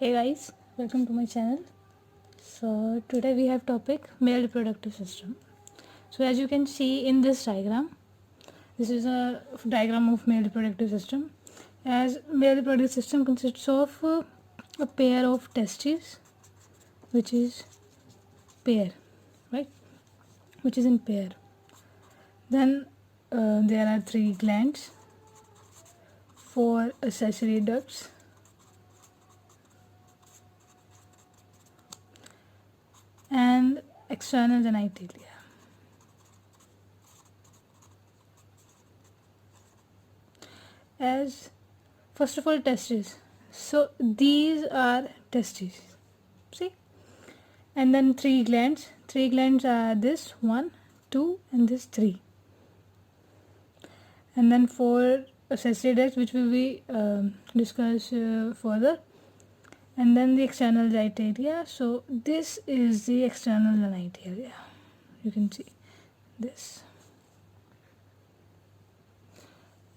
Hey guys, welcome to my channel. So today we have topic male reproductive system. So as you can see in this diagram, this is a diagram of male reproductive system. As male reproductive system consists of a pair of testes, which is pair, right? Which is in pair. Then there are 3 glands, 4 accessory ducts, and external genitalia. As first of all, testes. So these are testes. See, and then 3 glands. 3 glands are this 1, 2, and this 3. And then 4 accessory ducts, which will be discussed further. And then the external genitalia. So this is the external genitalia. You can see this.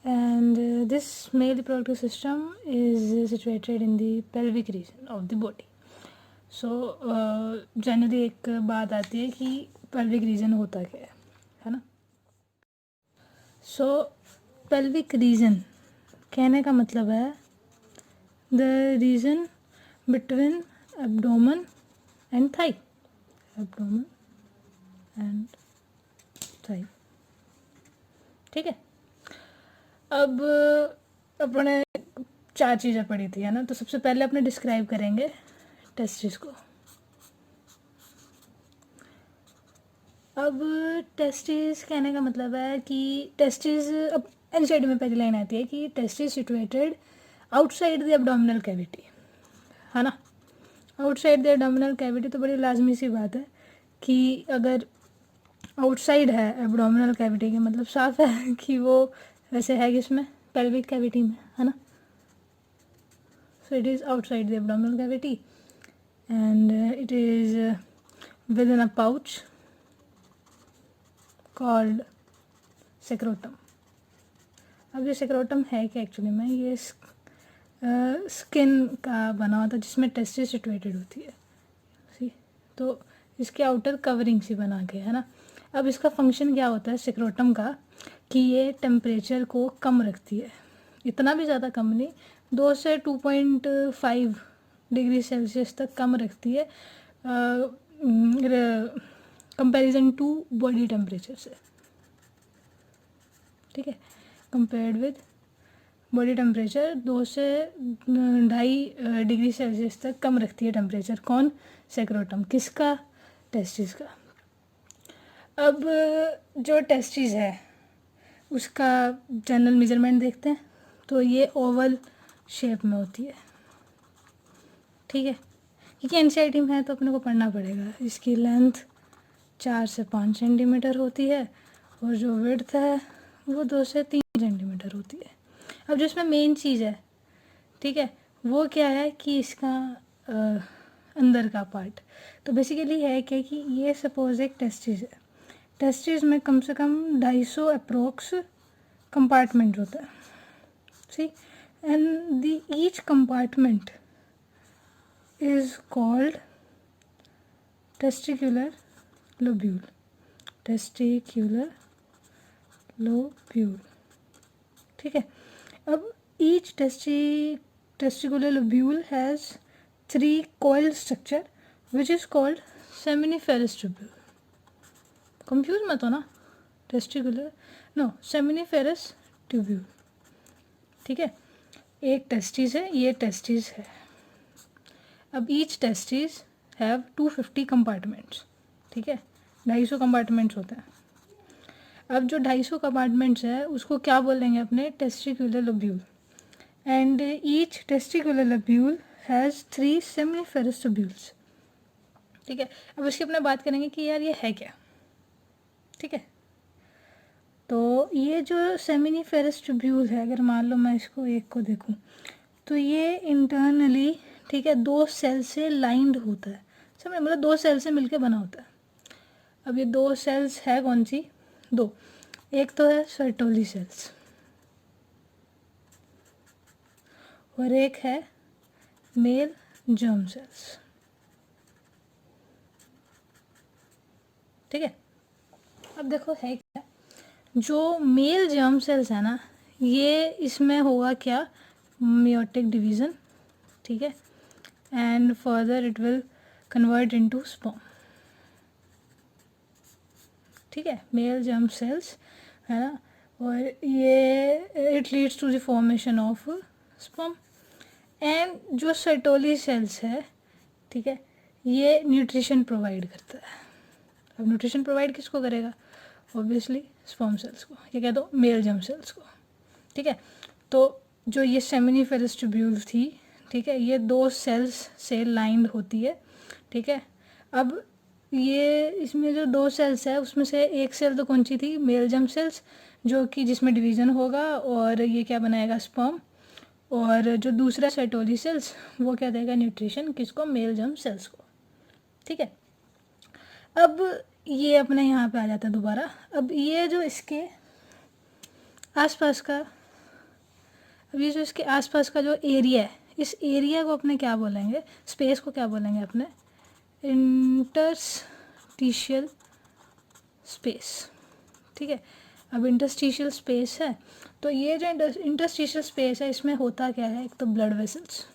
And this male reproductive system is situated in the pelvic region of the body. So generally एक बात आती है कि pelvic region होता क्या है ना. So pelvic region कहने का मतलब है the region between abdomen and thigh. Abdomen and thigh. ठीक है. अब अपने 4 चीज़ें पढ़ी थी है ना. तो सबसे पहले अपने डिस्क्राइब करेंगे टेस्टिस को. अब टेस्टिस कहने का मतलब है कि टेस्टिस, अब एनसीईआरटी में पहली लाइन आती है कि testis situated outside the abdominal cavity, है ना. आउटसाइड द एब्डोमिनल कैविटी तो बड़ी लाजमी सी बात है कि अगर आउटसाइड है एब्डोमिनल कैविटी के मतलब साफ है कि वो वैसे है किसमें, पेल्विक कैविटी में, है ना. So it is outside the abdominal cavity and it is within a pouch called scrotum. अब ये सेक्रोटम है क्या एक्चुअली में, ये स्किन का बना होता है जिसमें टेस्टिस सिचुएटेड होती है. सी, तो इसके आउटर कवरिंग सी बना के, है ना. अब इसका फंक्शन क्या होता है सेक्रोटम का कि ये टेम्परेचर को कम रखती है. इतना भी ज़्यादा कम नहीं, 2 से 2.5 डिग्री सेल्सियस तक कम रखती है कंपैरिजन टू बॉडी टेम्परेचर से. ठीक है, कंपेयर्ड विद बॉडी टेम्परेचर 2 से 2.5 डिग्री सेल्सियस तक कम रखती है टेम्परेचर. कौन, सेक्रोटम. किसका, टेस्टिस का. अब जो टेस्टिस है उसका जनरल मेजरमेंट देखते हैं. तो ये ओवल शेप में होती है. ठीक है, क्योंकि एनसीईआरटी में है तो अपने को पढ़ना पड़ेगा. इसकी लेंथ 4 से 5 सेंटीमीटर होती है और जो विड्थ है वो 2 से 3 सेंटीमीटर होती है. अब जो इसमें मेन चीज़ है, ठीक है, वो क्या है कि इसका अंदर का पार्ट. तो बेसिकली है क्या कि ये सपोज एक टेस्टिस है. टेस्टिस में कम से कम 250 अप्रोक्स कंपार्टमेंट होता है. See, and the each compartment is called testicular lobule. Testicular lobule. ठीक है. अब each testicular lobule has 3 coiled structure which is called seminiferous tubule. Confuse मत हो ना, टेस्टिकुलर नो, सेमिनिफेरस ट्यूब्यूल. ठीक है, एक टेस्टिस है, ये टेस्टिस है. अब ईच टेस्टिस हैव 250 कंपार्टमेंट्स. ठीक है, 250 कंपार्टमेंट्स होते हैं. अब जो 250 कंपार्टमेंट्स है उसको क्या बोलेंगे अपने, testicular lobule. And each testicular lobule has 3 seminiferous tubules. ठीक है. अब इसकी अपने बात करेंगे कि यार ये है क्या. ठीक है, तो ये जो सेमिनिफेरस ट्यूब्यूल है, अगर मान लो मैं इसको एक को देखूं तो ये इंटरनली, ठीक है, 2 सेल से लाइंड होता है. समझ, मतलब 2 सेल से मिलके बना होता है. अब ये 2 सेल्स है कौन सी, 2. एक तो है सर्टोली सेल्स और एक है मेल जर्म सेल्स। ठीक है, अब देखो है क्या, जो मेल जर्म सेल्स है ना, ये इसमें होगा क्या, मेयोटिक डिवीज़न। ठीक है, and further it will convert into sperm. ठीक है, मेल जर्म सेल्स है ना, और ये it leads to the formation of sperm. And जो सर्टोली सेल्स है, ठीक है, ये न्यूट्रिशन प्रोवाइड करता है। अब न्यूट्रिशन प्रोवाइड किसको करेगा, ऑब्वियसली स्पर्म सेल्स को, ये कह दो मेल जर्म सेल्स को। ठीक है, तो जो ये सेमिनिफेरस ट्यूब्यूल थी, ठीक है, ये 2 सेल्स से लाइंड होती है। ठीक है, अब ये इसमें जो 2 सेल्स है उसमें से एक सेल तो कौन सी थी, मेल जर्म सेल्स, जो कि जिसमें डिवीज़न होगा और ये क्या बनाएगा, स्पर्म। और जो दूसरा सर्टोली सेल्स वो क्या देगा, न्यूट्रिशन, किसको, मेल जर्म सेल्स को। ठीक है, अब ये अपने यहाँ पे आ जाता है दोबारा। अब ये जो इसके आसपास का, अब ये जो इसके आसपास का जो एरिया है, इस एरिया को अपने क्या बोलेंगे, स्पेस को क्या बोलेंगे अपने, इंटरस्टिशियल स्पेस। ठीक है, अब इंटरस्टिशियल स्पेस है, तो ये जो इंटरस्टिशियल स्पेस है इसमें होता क्या है, एक तो ब्लड वेसल्स।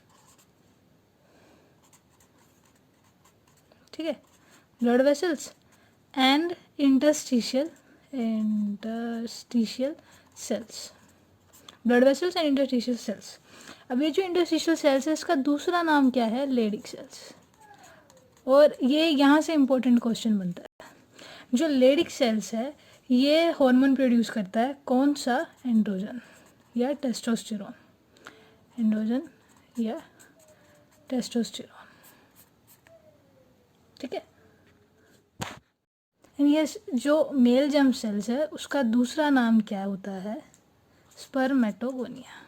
ठीक है, blood vessels and interstitial cells, blood vessels and interstitial cells. अब ये जो इंटरस्टिशियल सेल्स है इसका दूसरा नाम क्या है, लेडिक सेल्स। और ये यहाँ से इम्पोर्टेंट क्वेश्चन बनता है, जो लेडिक सेल्स है ये हार्मोन प्रोड्यूस करता है, कौन सा, एंड्रोजन या टेस्टोस्टेरोन, एंड्रोजन या टेस्टोस्टेरोन। ठीक है, ये जो मेल जर्म सेल्स है उसका दूसरा नाम क्या होता है, स्पर्मेटोगोनिया।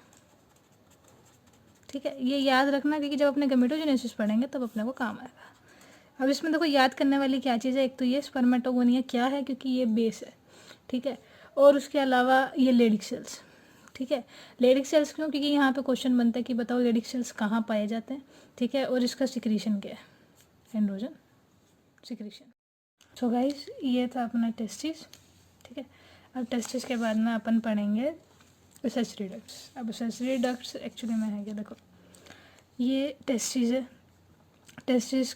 ठीक है, ये याद रखना, क्योंकि जब अपने गमेटोजेनेसिस पढ़ेंगे तब अपने को काम आएगा। अब इसमें देखो याद करने वाली क्या चीज़ है, एक तो ये स्पर्मेटोगोनिया क्या है, क्योंकि ये बेस है। ठीक है, और उसके अलावा ये लेडिक सेल्स। ठीक है, लेडिक सेल्स क्यों, क्योंकि यहाँ पे क्वेश्चन बनता है कि बताओ लेडिक सेल्स कहाँ पाए जाते हैं। ठीक है, और इसका सिक्रीशन क्या है, एंड्रोजन सिक्रीशन। सो गाइस, ये था अपना टेस्टिस। ठीक है, अब टेस्टिस के बाद में अपन पढ़ेंगे एसेसरी डक्ट्स। अब एसेसरी डक्ट्स एक्चुअली में है क्या, देखो ये टेस्टिस है, टेस्टिस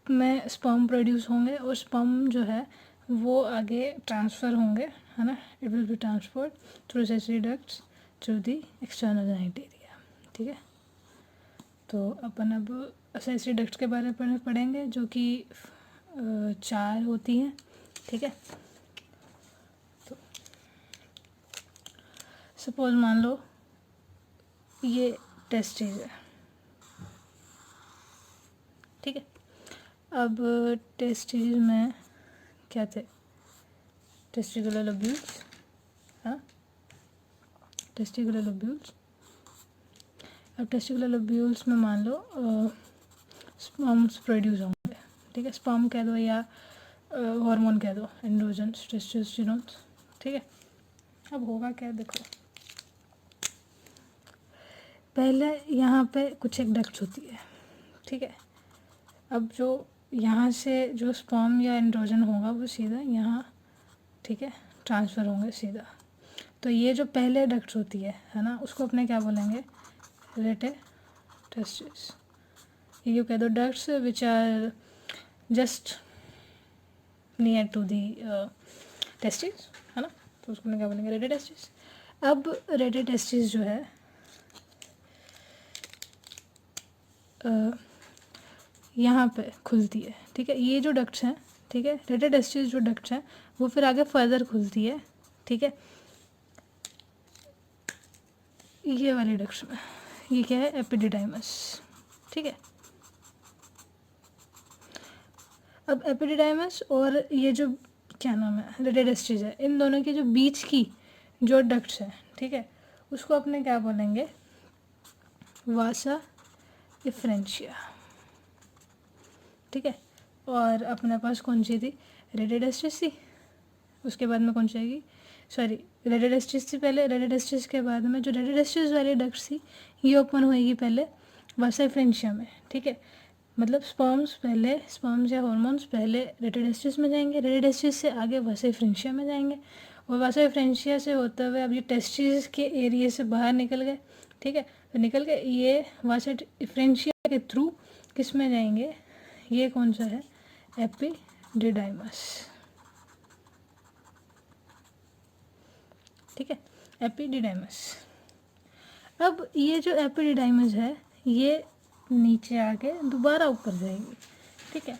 में स्पर्म प्रोड्यूस होंगे और स्पर्म जो है वो आगे ट्रांसफ़र होंगे, है ना, it will be transferred through accessory ducts through the external genitalia. ठीक है, तो अपन अब एसेसरी डक्ट्स के बारे में पढ़ेंगे, जो कि 4 होती हैं। ठीक है, तो सपोज मान लो ये टेस्टिस है। ठीक है, अब टेस्टिस में क्या थे, टेस्टिकुलर लोब्यूल्स, हाँ, टेस्टिकुलर लोब्यूल्स। अब टेस्टिकुलर लोब्यूल्स में मान लो स्पर्म्स प्रोड्यूस होंगे। ठीक है, स्पर्म कह दो या हार्मोन कह दो, एंड्रोजन, टेस्टोस्टेरोन। ठीक है, अब होगा क्या, देखो पहले यहाँ पे कुछ एक डक्ट्स होती है। ठीक है, अब जो यहाँ से जो स्पर्म या एंड्रोजन होगा वो सीधा यहाँ, ठीक है, ट्रांसफ़र होंगे सीधा। तो ये जो पहले डक्ट्स होती है ना, उसको अपने क्या बोलेंगे, रेटे टेस्टिस। ये कह दो ducts which are just near to the testis, है ना, तो उसको अपने क्या बोलेंगे, रेटे टेस्टिस। अब रेटे टेस्टिस जो है यहाँ पे खुलती है। ठीक है, ये जो डक्ट्स हैं, ठीक है, रेटे टेस्टिस जो डक्ट्स हैं वो फिर आगे फर्दर खुलती है। ठीक है, ये वाले डक्ट्स में, ये क्या है, एपिडिडाइमस। ठीक है, अब एपिडिडाइमस और ये जो क्या नाम है, रेटे टेस्टिस है, इन दोनों के जो बीच की जो डक्ट्स हैं, ठीक है, उसको अपने क्या बोलेंगे, वासा इफ्रेंशिया। ठीक है, और अपने पास कौन सी थी, रेटे टेस्टिस थी, उसके बाद में कौन सी आएगी, सॉरी रेटे टेस्टिस थी पहले, रेटे टेस्टिस के बाद में जो रेटे टेस्टिस वाली डक्ट्स थी ये ओपन होएगी पहले, वासाइफ्रेंशिया में, ठीक है। मतलब स्पर्म्स या हॉर्मोन्स पहले रेटिडेस्टिस में जाएंगे, रेटिडेस्टिस से आगे वासाइफ्रेंशिया में जाएंगे, और वासाइफ्रेंशिया से होते हुए अब ये टेस्टिस के एरिया से बाहर निकल गए, ठीक है। तो निकल के ये वासाइफ्रेंशिया के थ्रू किस में जाएंगे, ये कौन सा है, एपिडिडाइमस, ठीक है, एपिडिडाइमस। अब ये जो एपिडिडाइमस है ये नीचे आके दोबारा ऊपर जाएगी, ठीक है।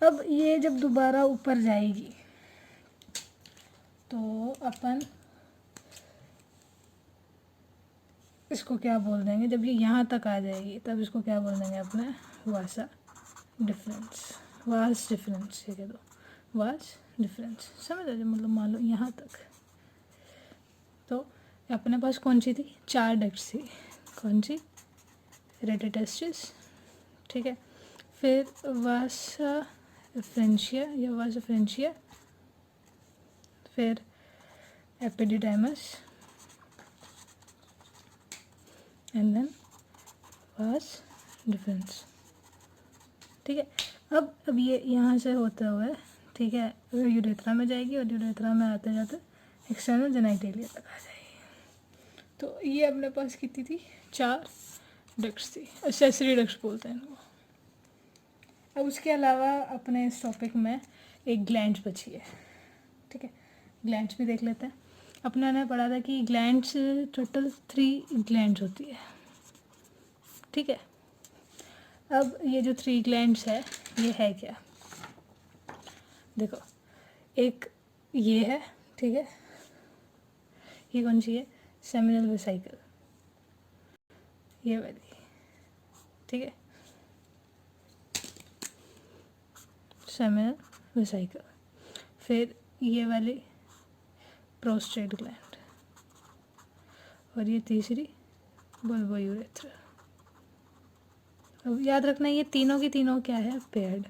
अब ये जब दोबारा ऊपर जाएगी तो अपन इसको क्या बोल देंगे, जब ये यहाँ तक आ जाएगी तब इसको क्या बोल देंगे अपने, वासा डिफरेंस, वास डिफरेंस, ये कह दो वास डिफरेंस, समझ लो। मतलब मान लो यहाँ तक, तो अपने पास कौन सी थी, 4 डक्ट्स थी, कौन सी, रेटिडेस्टिस, ठीक है, फिर वासाफ्रेंशिया या वासाफ्रेंशिया, फिर epididymis, and then vas deferens, ठीक है। अब ये यहाँ से होता हुआ, ठीक है, यूरेथ्रा में जाएगी और यूरेथ्रा में आते जाते एक्सटर्नल जेनिटलिया तक आ जाएगी। तो ये अपने पास कितनी थी, 4 डक्ट्स थी, एक्सेसरी डक्ट्स बोलते हैं इनको। अब उसके अलावा अपने इस टॉपिक में एक ग्लैंड्स बची है, ठीक है, ग्लैंड्स भी देख लेते हैं। अपने ने पढ़ा था कि ग्लैंड्स टोटल 3 ग्लैंड्स होती है, ठीक है। अब ये जो 3 ग्लैंड्स है ये है क्या, देखो, एक ये है, ठीक है, ये कौन सी है, सेमिनल वेसिकल, ये वाली, ठीक है, सेमिनल वेसिकल। फिर ये वाली प्रोस्टेट ग्लैंड, और ये तीसरी बल्बोयूरेथ्रा। अब याद रखना ये तीनों की तीनों क्या है, पेयर्ड।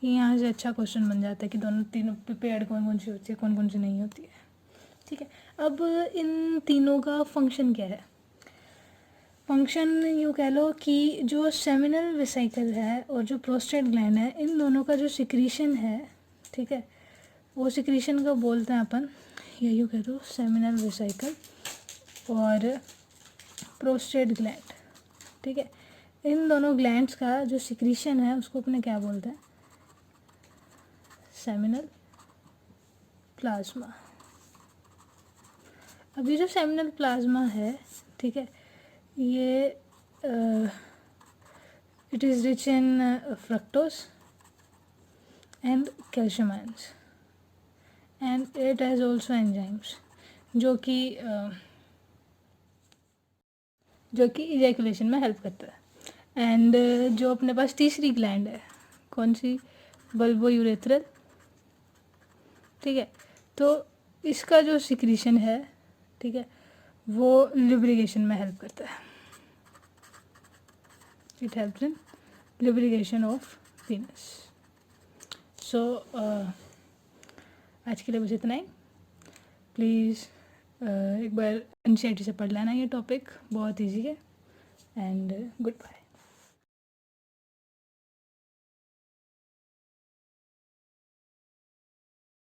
ये यहाँ से अच्छा क्वेश्चन बन जाता है कि दोनों तीनों पेयर्ड कौन कौन सी होती है, कौन कौन सी नहीं होती है, ठीक है। अब इन तीनों का फंक्शन क्या है, फंक्शन यूँ कह लो कि जो सेमिनल वेसिकल है और जो प्रोस्टेट ग्लैंड है, इन दोनों का जो सिक्रीशन है, ठीक है, वो सिक्रीशन को बोलते हैं अपन, या यूँ कह दो सेमिनल वेसिकल और प्रोस्टेट ग्लैंड, ठीक है। इन दोनों ग्लैंड्स का जो सिक्रीशन है उसको अपने क्या बोलते हैं, सेमिनल प्लाज्मा। अब ये जो सेमिनल प्लाज्मा है, ठीक है, ये it is rich in fructose and calcium ions and it has also enzymes जो कि इजैकुलेशन में हेल्प करता है। एंड जो अपने पास तीसरी ग्लैंड है, कौन सी, बल्बोयूरेथ्रल, ठीक है, तो इसका जो सिक्रीशन है, ठीक है, वो लुब्रिकेशन में हेल्प करता है, it helps in lubrication of penis. So आज के लिए बस इतना ही। प्लीज़ एक बार एनसीईआरटी से पढ़ लेना, ये टॉपिक बहुत ईजी है। And good bye.